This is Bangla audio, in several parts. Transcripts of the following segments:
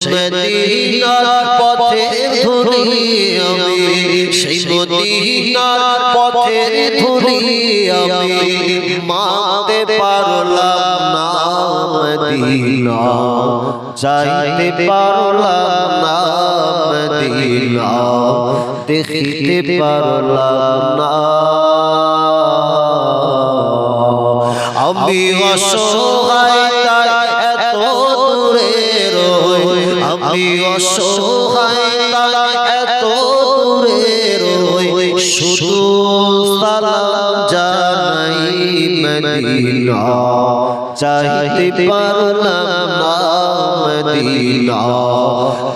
মদিনার পথে ধুলি আমি, সেই মদিনার পথে ধুলি আমি, মানতে পারলাম না মদিনা, যাইতে পারলাম না মদিনা, দেখিতে পারলাম না। আমি অসহায় তাই এত দূরে রই, আমি অসহায় তাই এত দূরে রই, শুধু সালাম জানাই মদিনা, চাইতে পারলাম না মদিনা,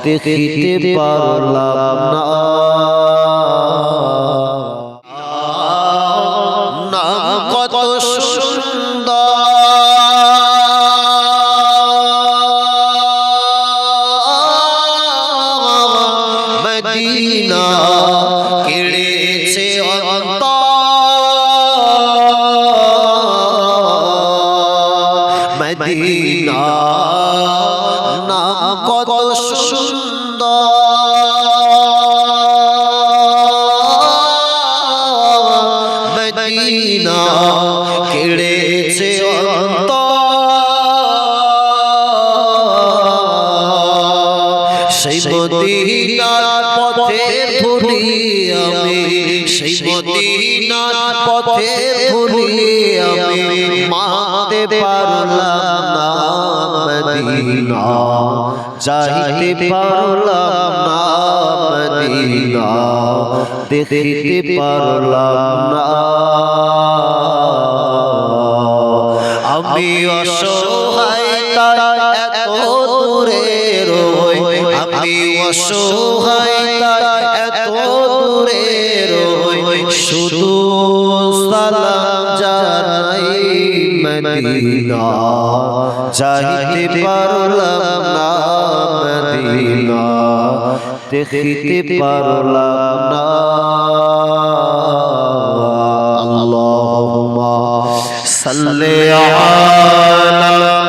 দেখিতে পারলাম না। নাম কত সুন্দর, মদিনা কেড়েছে অন্তর, মদিনা নাম কত সুন্দর, মদিনা কেড়েছে অন্তর, সেই মদিনার পথে ধুলি আমি, সেই মদিনার পথে ধুলি আমি, মানতে পারলাম না মদিনা, যাইতে পারলাম না মদিনা, দেখিতে পারলাম না। আমি অসহায় তাই এত দূরে রই, আমি অসহায় তাই এত দূরে রই, শুধু সালাম জানাই মদিনা, যাইতে পারলাম না মদিনা, দেখিতে পারলাম না। আল্লাহুম্মা সাল্লি আলা